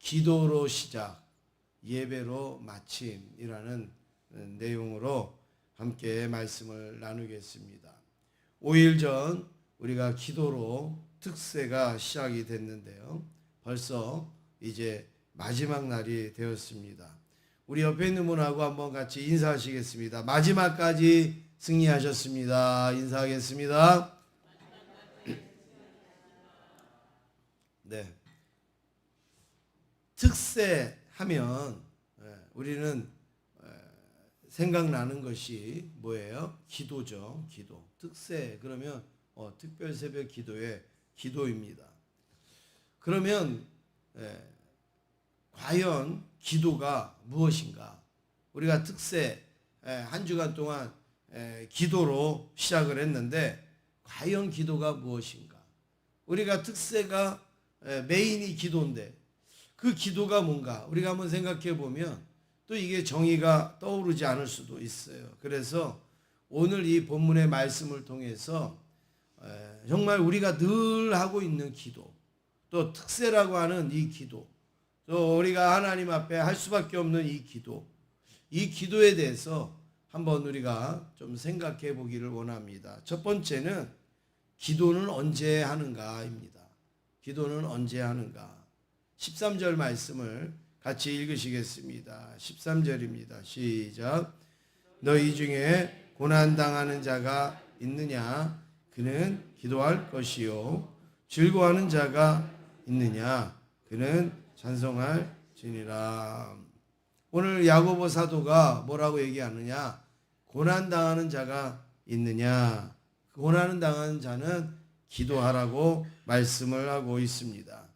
기도로 시작, 예배로 마침이라는 내용으로 함께 말씀을 나누겠습니다. 5일 전 우리가 기도로 특세가 시작이 됐는데요. 벌써 이제 마지막 날이 되었습니다. 우리 옆에 있는 분하고 한번 같이 인사하시겠습니다. 마지막까지 승리하셨습니다. 인사하겠습니다. 네. 특세 하면 우리는 생각나는 것이 뭐예요? 기도죠. 기도. 특세 그러면 특별 새벽 기도의 기도입니다. 그러면 과연 기도가 무엇인가? 우리가 특세 한 주간 동안 기도로 시작을 했는데 과연 기도가 무엇인가? 우리가 특세가 메인이 기도인데 그 기도가 뭔가 우리가 한번 생각해 보면 또 이게 정의가 떠오르지 않을 수도 있어요. 그래서 오늘 이 본문의 말씀을 통해서 정말 우리가 늘 하고 있는 기도, 또 특세라고 하는 이 기도, 또 우리가 하나님 앞에 할 수밖에 없는 이 기도에 대해서 한번 우리가 좀 생각해 보기를 원합니다. 첫 번째는 기도는 언제 하는가입니다. 기도는 언제 하는가? 13절 말씀을 같이 읽으시겠습니다. 13절입니다. 시작. 너희 중에 고난당하는 자가 있느냐? 그는 기도할 것이요. 즐거워하는 자가 있느냐? 그는 찬송할지니라. 오늘 야고보 사도가 뭐라고 얘기하느냐? 고난당하는 자가 있느냐? 고난을 당하는 자는 기도하라고 말씀을 하고 있습니다.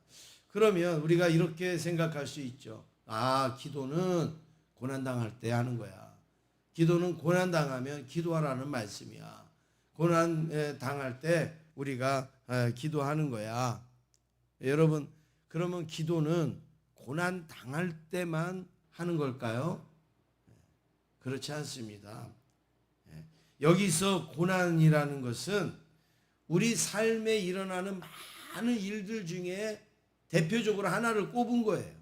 그러면 우리가 이렇게 생각할 수 있죠. 아, 기도는 고난당할 때 하는 거야. 기도는 고난당하면 기도하라는 말씀이야. 고난당할 때 우리가 기도하는 거야. 여러분, 그러면 기도는 고난당할 때만 하는 걸까요? 그렇지 않습니다. 여기서 고난이라는 것은 우리 삶에 일어나는 많은 일들 중에 대표적으로 하나를 꼽은 거예요.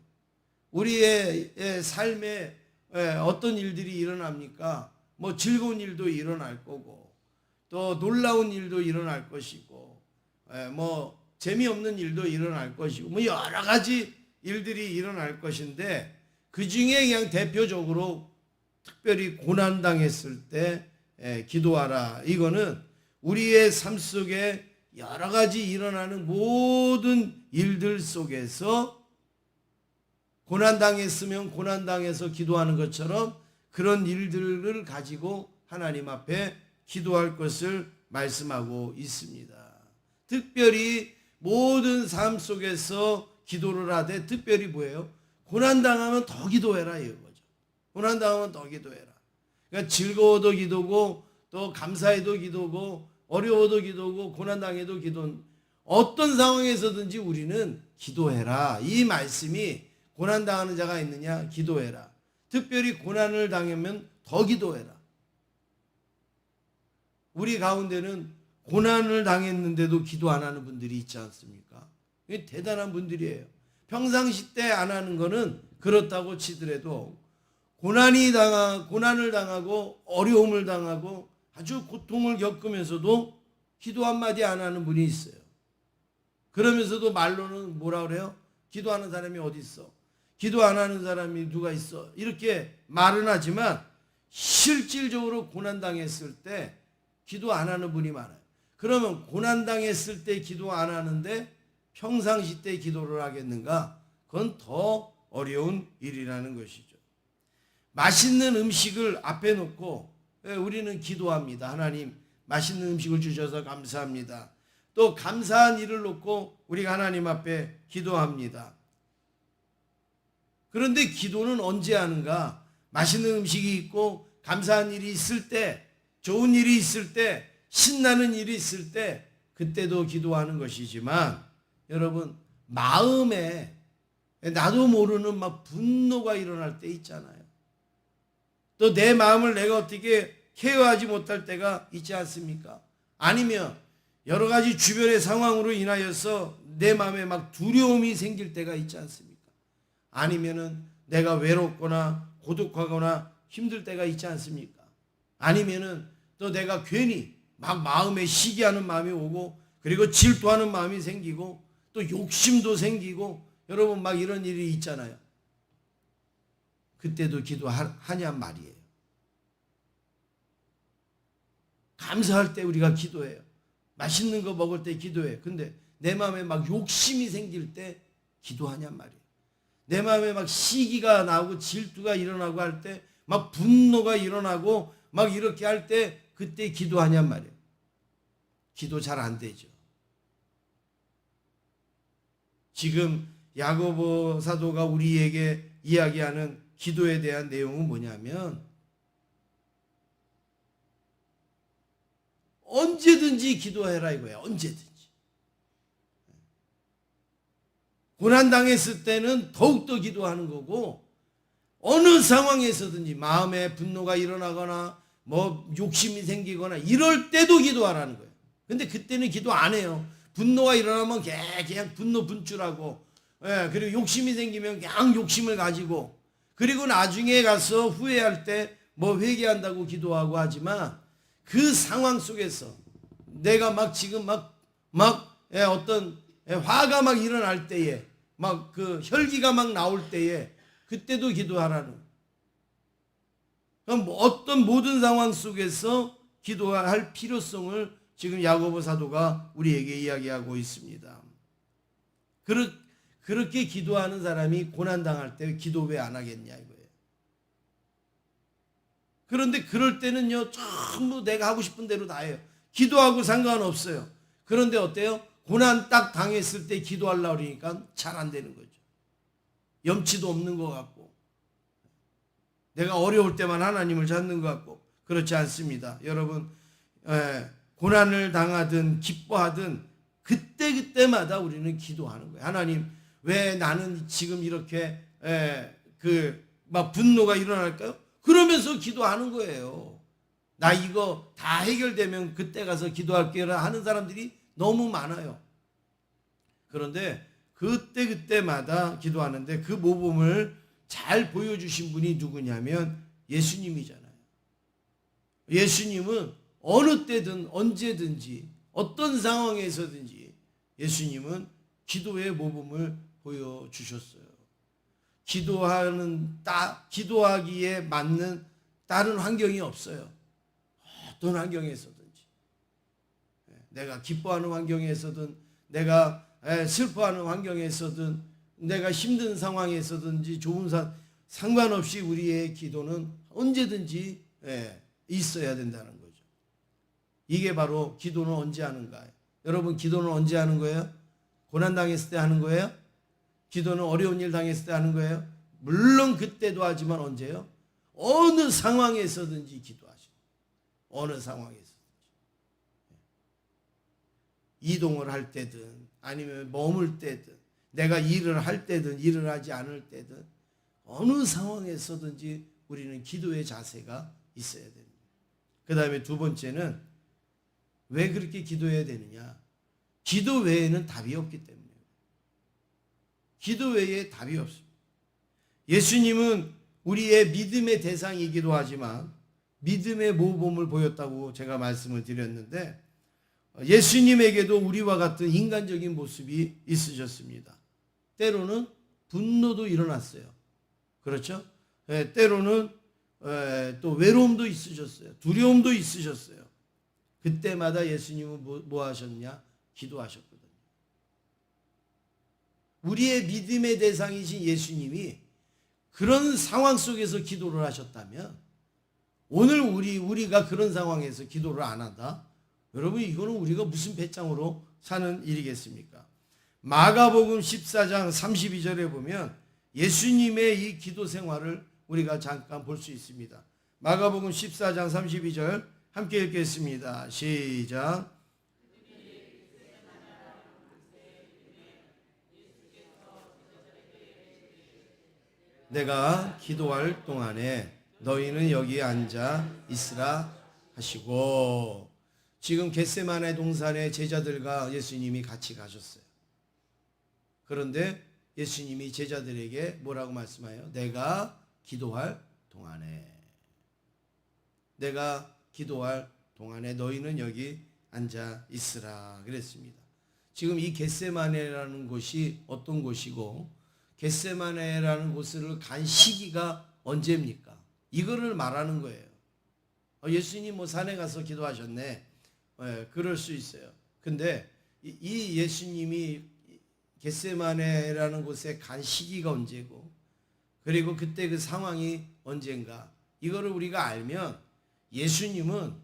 우리의 삶에 어떤 일들이 일어납니까? 뭐 즐거운 일도 일어날 거고, 또 놀라운 일도 일어날 것이고, 뭐 재미없는 일도 일어날 것이고, 뭐 여러 가지 일들이 일어날 것인데 그 중에 그냥 대표적으로 특별히 고난당했을 때 기도하라. 이거는 우리의 삶 속에 여러 가지 일어나는 모든 일들 속에서 고난당했으면 고난당해서 기도하는 것처럼 그런 일들을 가지고 하나님 앞에 기도할 것을 말씀하고 있습니다. 특별히 모든 삶 속에서 기도를 하되 특별히 뭐예요? 고난당하면 더 기도해라 이거죠. 고난당하면 더 기도해라. 그러니까 즐거워도 기도고 또 감사해도 기도고 어려워도 기도고 고난당해도 기도. 어떤 상황에서든지 우리는 기도해라. 이 말씀이 고난당하는 자가 있느냐? 기도해라. 특별히 고난을 당하면 더 기도해라. 우리 가운데는 고난을 당했는데도 기도 안 하는 분들이 있지 않습니까? 이게 대단한 분들이에요. 평상시 때 안 하는 거는 그렇다고 치더라도 고난을 당하고 어려움을 당하고 아주 고통을 겪으면서도 기도 한마디 안 하는 분이 있어요. 그러면서도 말로는 뭐라 그래요? 기도하는 사람이 어디 있어? 기도 안 하는 사람이 누가 있어? 이렇게 말은 하지만 실질적으로 고난당했을 때 기도 안 하는 분이 많아요. 그러면 고난당했을 때 기도 안 하는데 평상시 때 기도를 하겠는가? 그건 더 어려운 일이라는 것이죠. 맛있는 음식을 앞에 놓고 우리는 기도합니다. 하나님, 맛있는 음식을 주셔서 감사합니다. 또 감사한 일을 놓고 우리가 하나님 앞에 기도합니다. 그런데 기도는 언제 하는가? 맛있는 음식이 있고 감사한 일이 있을 때, 좋은 일이 있을 때, 신나는 일이 있을 때 그때도 기도하는 것이지만 여러분 마음에 나도 모르는 막 분노가 일어날 때 있잖아요. 또 내 마음을 내가 어떻게 케어하지 못할 때가 있지 않습니까? 아니면 여러 가지 주변의 상황으로 인하여서 내 마음에 막 두려움이 생길 때가 있지 않습니까? 아니면은 내가 외롭거나 고독하거나 힘들 때가 있지 않습니까? 아니면은 또 내가 괜히 막 마음에 시기하는 마음이 오고, 그리고 질투하는 마음이 생기고, 또 욕심도 생기고, 여러분 막 이런 일이 있잖아요. 그때도 기도하냔 말이에요. 감사할 때 우리가 기도해요. 맛있는 거 먹을 때 기도해요. 근데 내 마음에 막 욕심이 생길 때 기도하냔 말이에요. 내 마음에 막 시기가 나고 질투가 일어나고 할 때, 막 분노가 일어나고 막 이렇게 할 때 그때 기도하냔 말이에요. 기도 잘 안 되죠. 지금 야고보 사도가 우리에게 이야기하는 기도에 대한 내용은 뭐냐면, 언제든지 기도해라 이거예요. 언제든지. 고난당했을 때는 더욱더 기도하는 거고, 어느 상황에서든지 마음에 분노가 일어나거나 뭐 욕심이 생기거나 이럴 때도 기도하라는 거예요. 근데 그때는 기도 안 해요. 분노가 일어나면 그냥 분노 분출하고, 그리고 욕심이 생기면 그냥 욕심을 가지고, 그리고 나중에 가서 후회할 때 뭐 회개한다고 기도하고 하지만, 그 상황 속에서 내가 막 지금 어떤 화가 막 일어날 때에, 막 그 혈기가 막 나올 때에 그때도 기도하라는. 그럼 어떤 모든 상황 속에서 기도할 필요성을 지금 야고보 사도가 우리에게 이야기하고 있습니다. 그렇게 기도하는 사람이 고난당할 때 기도 왜 안 하겠냐 이거예요. 그런데 그럴 때는요, 전부 내가 하고 싶은 대로 다 해요. 기도하고 상관없어요. 그런데 어때요? 고난 딱 당했을 때 기도하려고 그러니까 잘 안 되는 거죠. 염치도 없는 것 같고, 내가 어려울 때만 하나님을 찾는 것 같고, 그렇지 않습니다. 여러분, 고난을 당하든 기뻐하든 그때마다 우리는 기도하는 거예요. 하나님, 왜 나는 지금 이렇게 막 분노가 일어날까요? 그러면서 기도하는 거예요. 나 이거 다 해결되면 그때 가서 기도할게요 하는 사람들이 너무 많아요. 그런데 그때마다 기도하는데, 그 모범을 잘 보여주신 분이 누구냐면 예수님이잖아요. 예수님은 어느 때든 언제든지 어떤 상황에서든지 예수님은 기도의 모범을 보여주셨어요. 기도하기에 맞는 다른 환경이 없어요. 어떤 환경에서든지. 내가 기뻐하는 환경에서든, 내가 슬퍼하는 환경에서든, 내가 힘든 상황에서든지 상관없이 우리의 기도는 언제든지 있어야 된다는 거죠. 이게 바로 기도는 언제 하는가? 여러분, 기도는 언제 하는 거예요? 고난당했을 때 하는 거예요? 기도는 어려운 일 당했을 때 하는 거예요? 물론 그때도 하지만 언제요? 어느 상황에서든지 기도하시고, 어느 상황에서든지. 이동을 할 때든, 아니면 머물 때든, 내가 일을 할 때든 일을 하지 않을 때든, 어느 상황에서든지 우리는 기도의 자세가 있어야 됩니다. 그 다음에 두 번째는, 왜 그렇게 기도해야 되느냐? 기도 외에는 답이 없기 때문에. 기도 외에 답이 없습니다. 예수님은 우리의 믿음의 대상이기도 하지만 믿음의 모범을 보였다고 제가 말씀을 드렸는데, 예수님에게도 우리와 같은 인간적인 모습이 있으셨습니다. 때로는 분노도 일어났어요. 그렇죠? 때로는 또 외로움도 있으셨어요. 두려움도 있으셨어요. 그때마다 예수님은 뭐 하셨냐? 기도하셨거든요. 우리의 믿음의 대상이신 예수님이 그런 상황 속에서 기도를 하셨다면, 오늘 우리가 그런 상황에서 기도를 안 한다? 여러분, 이거는 우리가 무슨 배짱으로 사는 일이겠습니까? 마가복음 14장 32절에 보면 예수님의 이 기도 생활을 우리가 잠깐 볼 수 있습니다. 마가복음 14장 32절 함께 읽겠습니다. 시작. 내가 기도할 동안에 너희는 여기 앉아 있으라 하시고, 지금 겟세마네 동산에 제자들과 예수님이 같이 가셨어요. 그런데 예수님이 제자들에게 뭐라고 말씀하여? 내가 기도할 동안에, 내가 기도할 동안에 너희는 여기 앉아 있으라 그랬습니다. 지금 이 겟세마네라는 곳이 어떤 곳이고 겟세마네라는 곳을 간 시기가 언제입니까? 이거를 말하는 거예요. 예수님 뭐 산에 가서 기도하셨네. 그럴 수 있어요. 근데 이 예수님이 겟세마네라는 곳에 간 시기가 언제고, 그리고 그때 그 상황이 언젠가, 이거를 우리가 알면 예수님은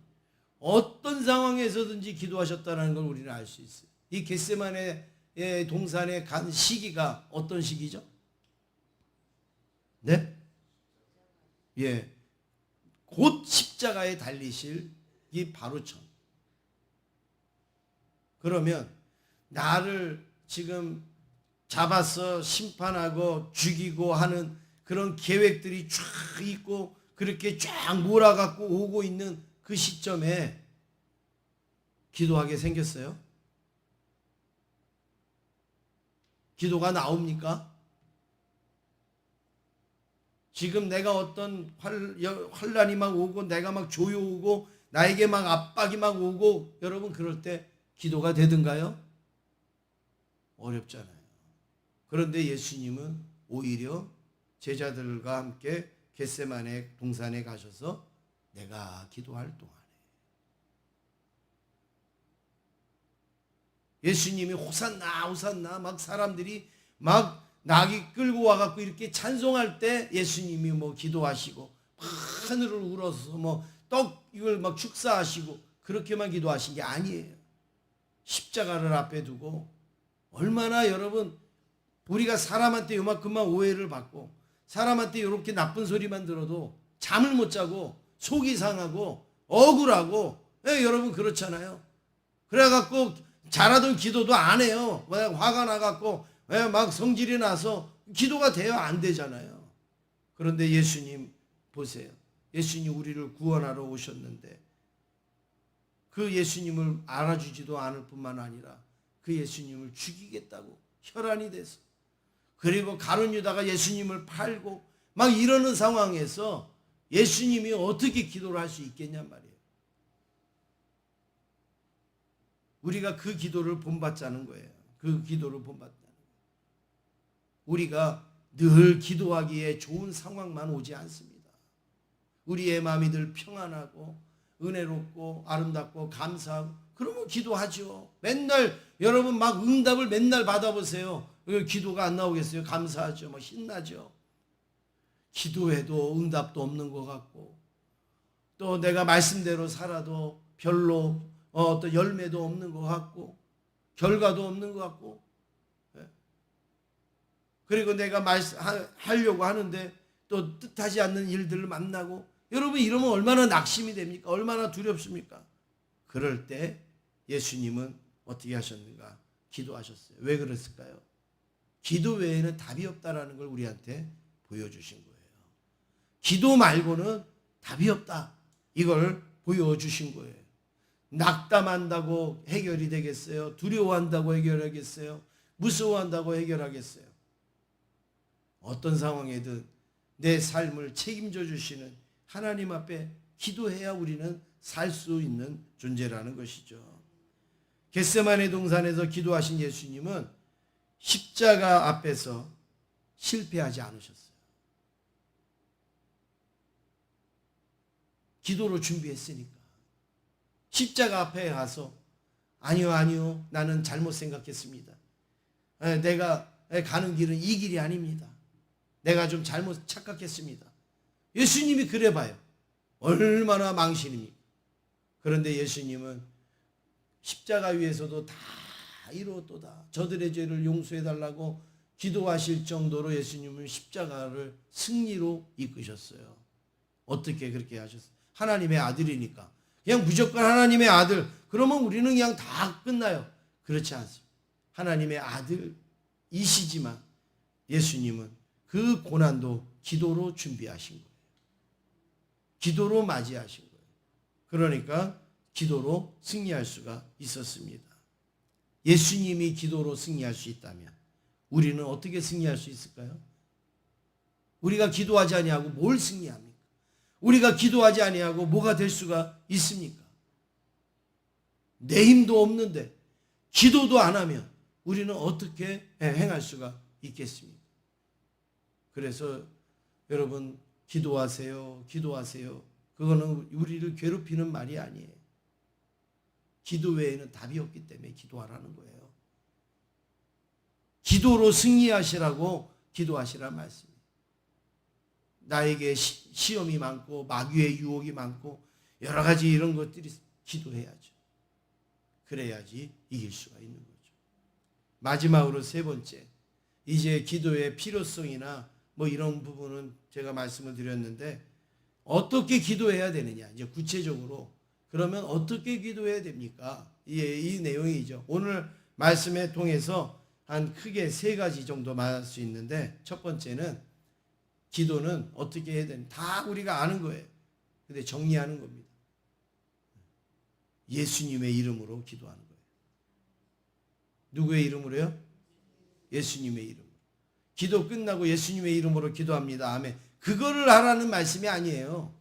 어떤 상황에서든지 기도하셨다는 걸 우리는 알 수 있어요. 이 겟세마네 동산에 간 시기가 어떤 시기죠? 네? 예. 곧 십자가에 달리실 이 바로 전. 그러면 나를 지금 잡아서 심판하고 죽이고 하는 그런 계획들이 쫙 있고 그렇게 쫙 몰아갖고 오고 있는 그 시점에 기도하게 생겼어요? 기도가 나옵니까? 지금 내가 어떤 환란이 막 오고 내가 막 조여오고 나에게 막 압박이 막 오고, 여러분 그럴 때 기도가 되든가요? 어렵잖아요. 그런데 예수님은 오히려 제자들과 함께 겟세마네 동산에 가셔서 내가 기도할 동안에, 예수님이 호산나 호산나 막 사람들이 막 나귀 끌고 와갖고 이렇게 찬송할 때 예수님이 뭐 기도하시고 하늘을 우러서 뭐 떡 이걸 막 축사하시고 그렇게만 기도하신 게 아니에요. 십자가를 앞에 두고 얼마나, 여러분 우리가 사람한테 요만큼만 오해를 받고 사람한테 이렇게 나쁜 소리만 들어도 잠을 못 자고 속이 상하고 억울하고, 여러분 그렇잖아요. 그래갖고 잘하던 기도도 안 해요. 화가 나갖고 막 성질이 나서 기도가 돼요? 안 되잖아요. 그런데 예수님 보세요. 예수님 우리를 구원하러 오셨는데 그 예수님을 알아주지도 않을 뿐만 아니라 그 예수님을 죽이겠다고 혈안이 돼서, 그리고 가룟 유다가 예수님을 팔고 막 이러는 상황에서 예수님이 어떻게 기도를 할 수 있겠냔 말이에요. 우리가 그 기도를 본받자는 거예요. 그 기도를 본받자는 거예요. 우리가 늘 기도하기에 좋은 상황만 오지 않습니다. 우리의 마음이 늘 평안하고 은혜롭고 아름답고 감사하고 그러면 기도하죠. 맨날 여러분 막 응답을 맨날 받아보세요. 기도가 안 나오겠어요? 감사하죠. 막 신나죠. 기도해도 응답도 없는 것 같고, 또 내가 말씀대로 살아도 별로 어떤 열매도 없는 것 같고 결과도 없는 것 같고, 그리고 내가 하려고 하는데 또 뜻하지 않는 일들을 만나고, 여러분 이러면 얼마나 낙심이 됩니까? 얼마나 두렵습니까? 그럴 때 예수님은 어떻게 하셨는가? 기도하셨어요. 왜 그랬을까요? 기도 외에는 답이 없다라는 걸 우리한테 보여주신 거예요. 기도 말고는 답이 없다, 이걸 보여주신 거예요. 낙담한다고 해결이 되겠어요? 두려워한다고 해결하겠어요? 무서워한다고 해결하겠어요? 어떤 상황에든 내 삶을 책임져 주시는 하나님 앞에 기도해야 우리는 살 수 있는 존재라는 것이죠. 겟세마네 동산에서 기도하신 예수님은 십자가 앞에서 실패하지 않으셨어요. 기도로 준비했으니까. 십자가 앞에 가서 아니요 나는 잘못 생각했습니다. 내가 가는 길은 이 길이 아닙니다. 내가 좀 잘못 착각했습니다. 예수님이 그래 봐요. 얼마나 망신입니까? 그런데 예수님은 십자가 위에서도 다 이루었도다, 저들의 죄를 용서해 달라고 기도하실 정도로 예수님은 십자가를 승리로 이끄셨어요. 어떻게 그렇게 하셨어요? 하나님의 아들이니까 그냥 무조건 하나님의 아들 그러면 우리는 그냥 다 끝나요. 그렇지 않습니다. 하나님의 아들이시지만 예수님은 그 고난도 기도로 준비하신 거예요. 기도로 맞이하신 거예요. 그러니까 기도로 승리할 수가 있었습니다. 예수님이 기도로 승리할 수 있다면 우리는 어떻게 승리할 수 있을까요? 우리가 기도하지 아니하고 뭘 승리합니까? 우리가 기도하지 아니하고 뭐가 될 수가 있습니까? 내 힘도 없는데 기도도 안 하면 우리는 어떻게 행할 수가 있겠습니까? 그래서 여러분 기도하세요. 기도하세요. 그거는 우리를 괴롭히는 말이 아니에요. 기도 외에는 답이 없기 때문에 기도하라는 거예요. 기도로 승리하시라고 기도하시라는 말씀이에요. 나에게 시험이 많고 마귀의 유혹이 많고 여러 가지 이런 것들이 기도해야죠. 그래야지 이길 수가 있는 거죠. 마지막으로 세 번째, 이제 기도의 필요성이나 뭐 이런 부분은 제가 말씀을 드렸는데 어떻게 기도해야 되느냐, 이제 구체적으로 그러면 어떻게 기도해야 됩니까? 이 내용이죠. 오늘 말씀에 통해서 한 크게 세 가지 정도 말할 수 있는데, 첫 번째는 기도는 어떻게 해야 되는, 다 우리가 아는 거예요. 근데 정리하는 겁니다. 예수님의 이름으로 기도하는 거예요. 누구의 이름으로요? 예수님의 이름으로. 기도 끝나고 예수님의 이름으로 기도합니다. 아멘. 그거를 하라는 말씀이 아니에요.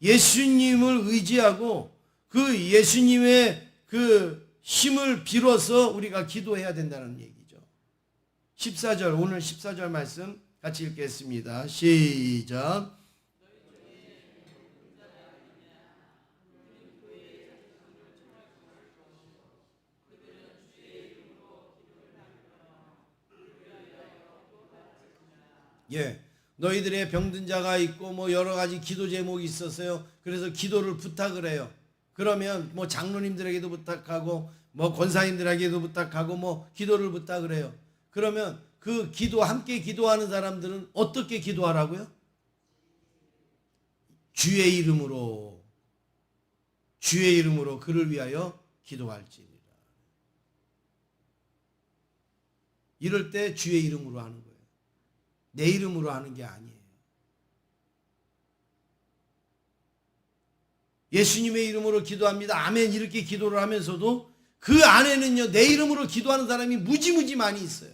예수님을 의지하고 그 예수님의 그 힘을 빌어서 우리가 기도해야 된다는 얘기죠. 14절, 오늘 14절 말씀 같이 읽겠습니다. 시작. 예, 너희들의 병든 자가 있고 뭐 여러 가지 기도 제목이 있었어요. 그래서 기도를 부탁을 해요. 그러면 뭐 장로님들에게도 부탁하고 뭐 권사님들에게도 부탁하고 뭐 기도를 부탁을 해요. 그러면 그 기도, 함께 기도하는 사람들은 어떻게 기도하라고요? 주의 이름으로, 주의 이름으로 그를 위하여 기도할지니라. 이럴 때 주의 이름으로 하는 거예요. 내 이름으로 하는 게 아니에요. 예수님의 이름으로 기도합니다. 아멘. 이렇게 기도를 하면서도 그 안에는요, 내 이름으로 기도하는 사람이 무지무지 많이 있어요.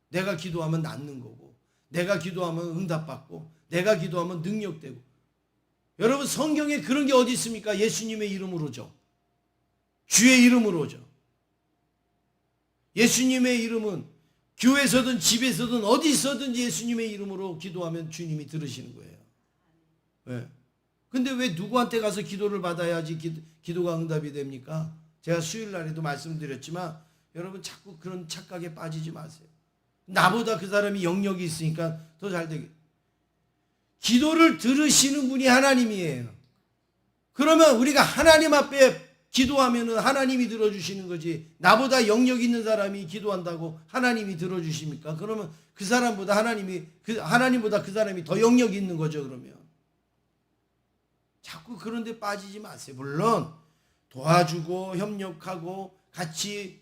내가 기도하면 낫는 거고, 내가 기도하면 응답받고, 내가 기도하면 능력되고. 여러분, 성경에 그런 게 어디 있습니까? 예수님의 이름으로죠. 주의 이름으로죠. 예수님의 이름은 교회에서든 집에서든 어디 있어든지 예수님의 이름으로 기도하면 주님이 들으시는 거예요. 네. 근데 왜 누구한테 가서 기도를 받아야지 기도가 응답이 됩니까? 제가 수요일 날에도 말씀드렸지만 여러분 자꾸 그런 착각에 빠지지 마세요. 나보다 그 사람이 영역이 있으니까 더 잘 되게. 기도를 들으시는 분이 하나님이에요. 그러면 우리가 하나님 앞에 기도하면은 하나님이 들어주시는 거지, 나보다 영역 있는 사람이 기도한다고 하나님이 들어주십니까? 그러면 그 사람보다 하나님보다 그 사람이 더 영역이 있는 거죠. 그러면 자꾸 그런 데 빠지지 마세요. 물론 도와주고 협력하고 같이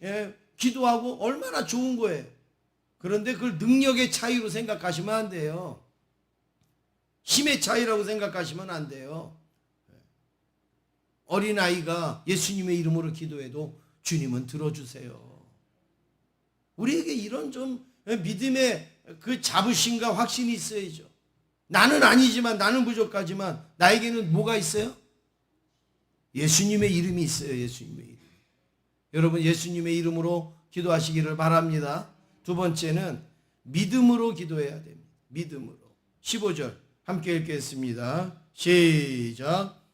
기도하고 얼마나 좋은 거예요. 그런데 그걸 능력의 차이로 생각하시면 안 돼요. 힘의 차이라고 생각하시면 안 돼요. 어린아이가 예수님의 이름으로 기도해도 주님은 들어주세요. 우리에게 이런 좀 믿음의 그 자부심과 확신이 있어야죠. 나는 아니지만, 나는 부족하지만 나에게는 뭐가 있어요? 예수님의 이름이 있어요. 예수님의 이름. 여러분, 예수님의 이름으로 기도하시기를 바랍니다. 두 번째는 믿음으로 기도해야 됩니다. 믿음으로. 15절 함께 읽겠습니다. 시작.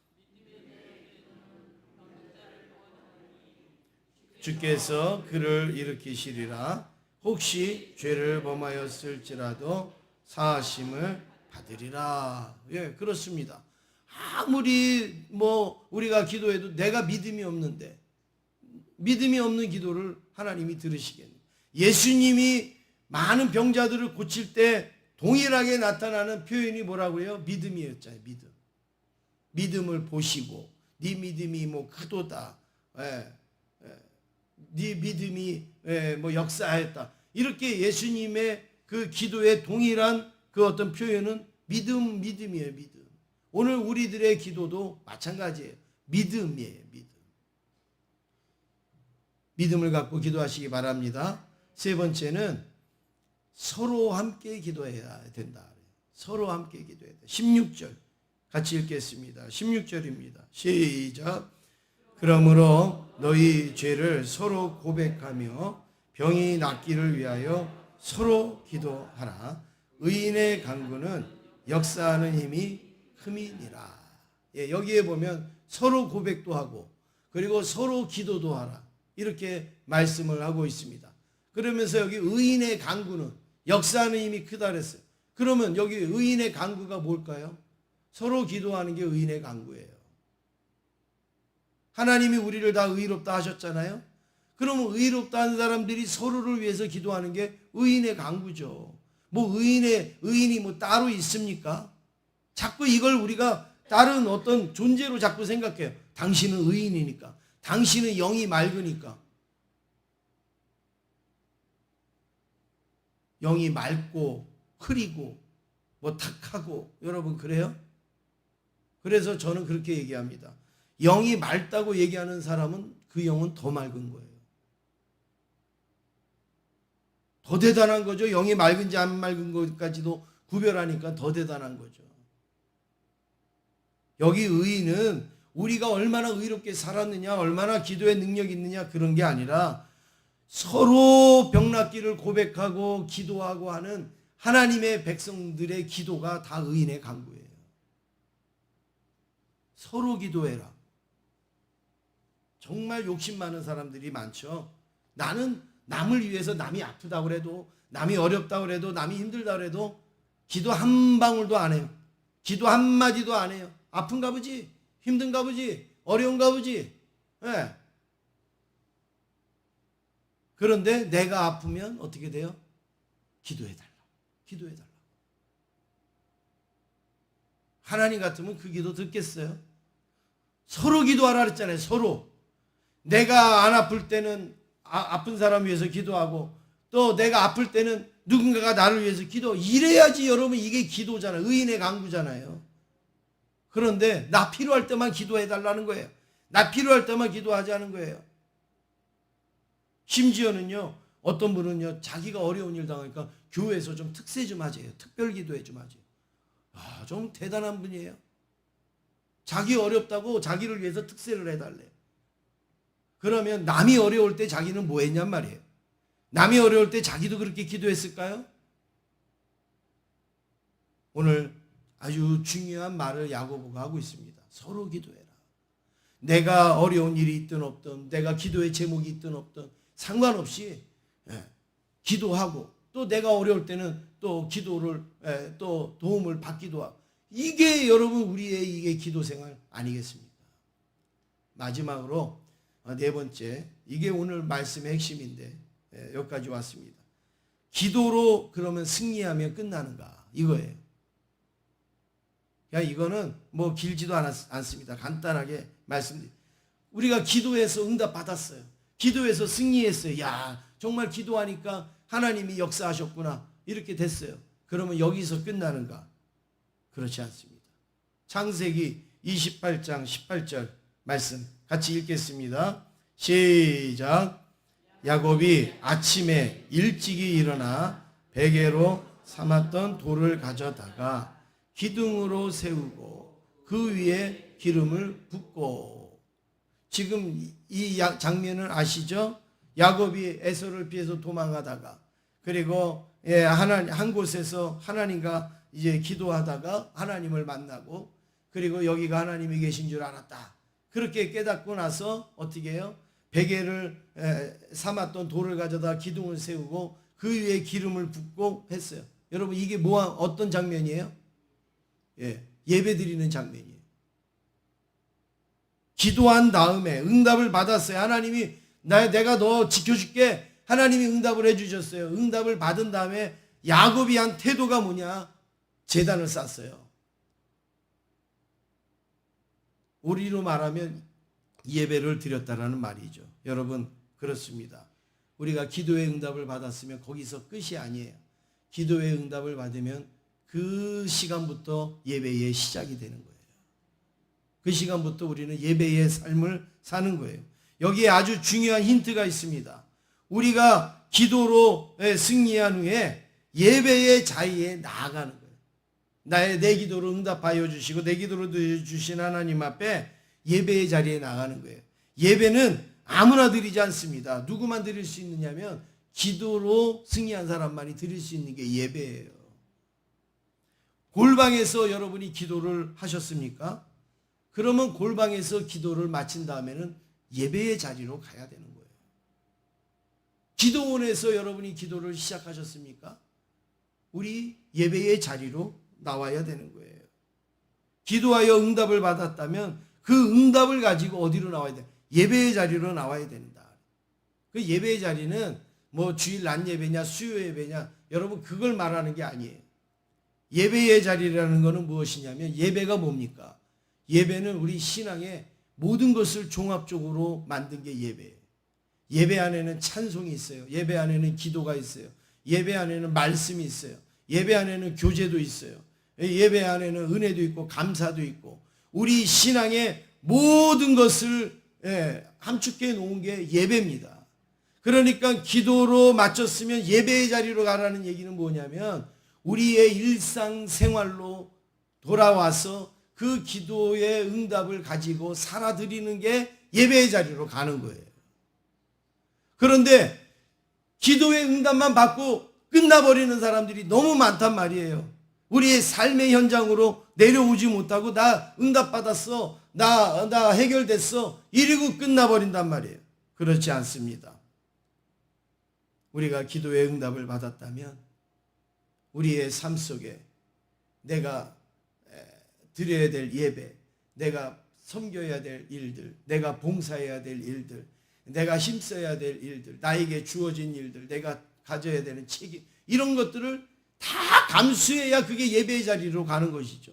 주께서 그를 일으키시리라. 혹시 죄를 범하였을지라도 사하심을 받으리라. 예, 그렇습니다. 아무리 뭐 우리가 기도해도 내가 믿음이 없는데, 믿음이 없는 기도를 하나님이 들으시겠네요. 예수님이 많은 병자들을 고칠 때 동일하게 나타나는 표현이 뭐라고요? 믿음이었잖아요. 믿음. 믿음을 보시고 네 믿음이 뭐 크도다. 네 믿음이 뭐 역사하였다. 이렇게 예수님의 그 기도의 동일한 그 어떤 표현은 믿음이에요. 믿음. 오늘 우리들의 기도도 마찬가지예요. 믿음이에요. 믿음. 믿음을 갖고 기도하시기 바랍니다. 세 번째는 서로 함께 기도해야 된다. 서로 함께 기도해야 돼. 16절 같이 읽겠습니다. 16절입니다. 시작. 그러므로 너희 죄를 서로 고백하며 병이 낫기를 위하여 서로 기도하라. 의인의 간구는 역사하는 힘이 큼이니라. 예, 여기에 보면 서로 고백도 하고 그리고 서로 기도도 하라. 이렇게 말씀을 하고 있습니다. 그러면서 여기 의인의 간구는 역사하는 힘이 크다 그랬어요. 그러면 여기 의인의 간구가 뭘까요? 서로 기도하는 게 의인의 간구예요. 하나님이 우리를 다 의롭다 하셨잖아요. 그러면 의롭다 하는 사람들이 서로를 위해서 기도하는 게 의인의 간구죠. 뭐 의인이 뭐 따로 있습니까? 자꾸 이걸 우리가 다른 어떤 존재로 자꾸 생각해요. 당신은 의인이니까. 당신은 영이 맑으니까. 영이 맑고 흐리고 뭐 탁하고 여러분 그래요? 그래서 저는 그렇게 얘기합니다. 영이 맑다고 얘기하는 사람은 그 영은 더 맑은 거예요. 더 대단한 거죠. 영이 맑은지 안 맑은 것까지도 구별하니까 더 대단한 거죠. 여기 의인은 우리가 얼마나 의롭게 살았느냐, 얼마나 기도의 능력이 있느냐 그런 게 아니라 서로 병낫기를 고백하고 기도하고 하는 하나님의 백성들의 기도가 다 의인의 간구예요. 서로 기도해라. 정말 욕심 많은 사람들이 많죠. 나는 남을 위해서 남이 아프다고 그래도 남이 어렵다고 그래도 남이 힘들다고 그래도 기도 한 방울도 안 해요. 기도 한 마디도 안 해요. 아픈가 보지, 힘든가 보지, 어려운가 보지. 네. 그런데 내가 아프면 어떻게 돼요? 기도해달라. 기도해달라. 하나님 같으면 그 기도 듣겠어요? 서로 기도하라 그랬잖아요. 서로. 내가 안 아플 때는 아픈 사람 위해서 기도하고 또 내가 아플 때는 누군가가 나를 위해서 기도. 이래야지 여러분 이게 기도잖아요. 의인의 간구잖아요. 그런데 나 필요할 때만 기도해달라는 거예요. 나 필요할 때만 기도하자는 거예요. 심지어는요, 어떤 분은요, 자기가 어려운 일 당하니까 교회에서 좀 특세 좀 하재요. 특별 기도회 좀 하재요. 아, 좀 대단한 분이에요. 자기 어렵다고 자기를 위해서 특세를 해달래요. 그러면 남이 어려울 때 자기는 뭐 했냔 말이에요. 남이 어려울 때 자기도 그렇게 기도했을까요? 오늘 아주 중요한 말을 야고보가 하고 있습니다. 서로 기도해라. 내가 어려운 일이 있든 없든 내가 기도의 제목이 있든 없든 상관없이 기도하고 또 내가 어려울 때는 또 기도를 또 도움을 받기도 하고 이게 여러분 우리의 이게 기도 생활 아니겠습니까? 마지막으로 네 번째 이게 오늘 말씀의 핵심인데 여기까지 왔습니다. 기도로 그러면 승리하면 끝나는가 이거예요. 그러니까 이거는 뭐 길지도 않습니다. 간단하게 말씀드립니다. 우리가 기도해서 응답 받았어요. 기도해서 승리했어요. 야, 정말 기도하니까 하나님이 역사하셨구나. 이렇게 됐어요. 그러면 여기서 끝나는가? 그렇지 않습니다. 창세기 28장 18절 말씀 같이 읽겠습니다. 시작. 야곱이 아침에 일찍이 일어나 베개로 삼았던 돌을 가져다가 기둥으로 세우고 그 위에 기름을 붓고. 지금 이 장면을 아시죠? 야곱이 에서를 피해서 도망하다가 그리고 한 곳에서 하나님과 이제 기도하다가 하나님을 만나고 그리고 여기가 하나님이 계신 줄 알았다. 그렇게 깨닫고 나서 어떻게 해요? 베개를 삼았던 돌을 가져다 기둥을 세우고 그 위에 기름을 붓고 했어요. 여러분 이게 어떤 장면이에요? 예배 드리는 장면이에요. 기도한 다음에 응답을 받았어요. 하나님이 내가 너 지켜줄게. 하나님이 응답을 해주셨어요. 응답을 받은 다음에 야곱이 한 태도가 뭐냐? 제단을 쌓았어요. 우리로 말하면 예배를 드렸다라는 말이죠. 여러분 그렇습니다. 우리가 기도의 응답을 받았으면 거기서 끝이 아니에요. 기도의 응답을 받으면 그 시간부터 예배의 시작이 되는 거예요. 그 시간부터 우리는 예배의 삶을 사는 거예요. 여기에 아주 중요한 힌트가 있습니다. 우리가 기도로 승리한 후에 예배의 자리에 나아가는 거예요. 내 기도를 응답하여 주시고 내 기도를 들어주신 하나님 앞에 예배의 자리에 나가는 거예요. 예배는 아무나 드리지 않습니다. 누구만 드릴 수 있느냐면 기도로 승리한 사람만이 드릴 수 있는 게 예배예요. 골방에서 여러분이 기도를 하셨습니까? 그러면 골방에서 기도를 마친 다음에는 예배의 자리로 가야 되는 거예요. 기도원에서 여러분이 기도를 시작하셨습니까? 우리 예배의 자리로 나와야 되는 거예요. 기도하여 응답을 받았다면 그 응답을 가지고 어디로 나와야 돼? 예배의 자리로 나와야 된다. 그 예배의 자리는 뭐 주일 낮 예배냐 수요 예배냐 여러분 그걸 말하는 게 아니에요. 예배의 자리라는 것은 무엇이냐면 예배가 뭡니까? 예배는 우리 신앙의 모든 것을 종합적으로 만든 게 예배예요. 예배 안에는 찬송이 있어요. 예배 안에는 기도가 있어요. 예배 안에는 말씀이 있어요. 예배 안에는 교제도 있어요. 예배 안에는 은혜도 있고 감사도 있고 우리 신앙의 모든 것을 함축해 놓은 게 예배입니다. 그러니까 기도로 마쳤으면 예배의 자리로 가라는 얘기는 뭐냐면 우리의 일상생활로 돌아와서 그 기도의 응답을 가지고 살아드리는 게 예배의 자리로 가는 거예요. 그런데 기도의 응답만 받고 끝나버리는 사람들이 너무 많단 말이에요. 우리의 삶의 현장으로 내려오지 못하고 나 응답받았어, 나 해결됐어 이러고 끝나버린단 말이에요. 그렇지 않습니다. 우리가 기도의 응답을 받았다면 우리의 삶 속에 내가 드려야 될 예배, 내가 섬겨야 될 일들, 내가 봉사해야 될 일들, 내가 힘써야 될 일들, 나에게 주어진 일들, 내가 가져야 되는 책임 이런 것들을 다 감수해야 그게 예배의 자리로 가는 것이죠.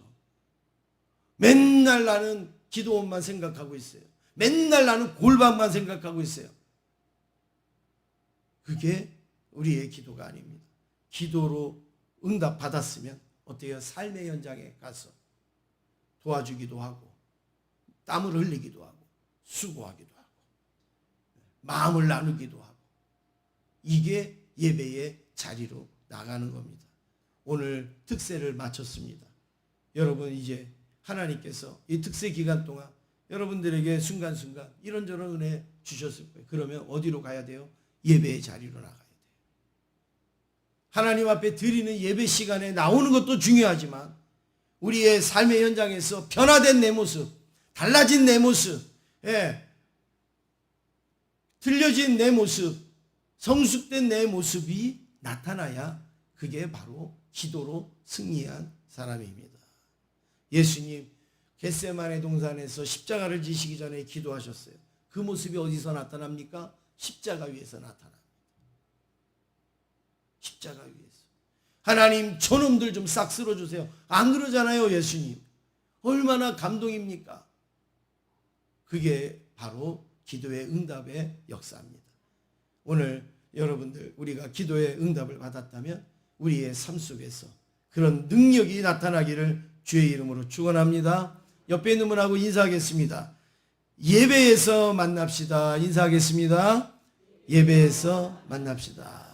맨날 나는 기도원만 생각하고 있어요. 맨날 나는 골방만 생각하고 있어요. 그게 우리의 기도가 아닙니다. 기도로 응답 받았으면 어때요? 삶의 현장에 가서 도와주기도 하고 땀을 흘리기도 하고 수고하기도 하고 마음을 나누기도 하고 이게 예배의 자리로 나가는 겁니다. 오늘 특세를 마쳤습니다. 여러분 이제 하나님께서 이 특세 기간 동안 여러분들에게 순간순간 이런저런 은혜 주셨을 거예요. 그러면 어디로 가야 돼요? 예배의 자리로 나가야 돼요. 하나님 앞에 드리는 예배 시간에 나오는 것도 중요하지만 우리의 삶의 현장에서 변화된 내 모습, 달라진 내 모습, 틀려진 내 모습, 성숙된 내 모습이 나타나야 그게 바로 기도로 승리한 사람입니다. 예수님 겟세마네 동산에서 십자가를 지시기 전에 기도하셨어요. 그 모습이 어디서 나타납니까? 십자가 위에서 나타납니다. 십자가 위에서. 하나님 저놈들 좀 싹 쓸어주세요. 안 그러잖아요 예수님. 얼마나 감동입니까? 그게 바로 기도의 응답의 역사입니다. 오늘 여러분들 우리가 기도의 응답을 받았다면 우리의 삶 속에서 그런 능력이 나타나기를 주의 이름으로 축원합니다. 옆에 있는 분하고 인사하겠습니다. 예배에서 만납시다. 인사하겠습니다. 예배에서 만납시다.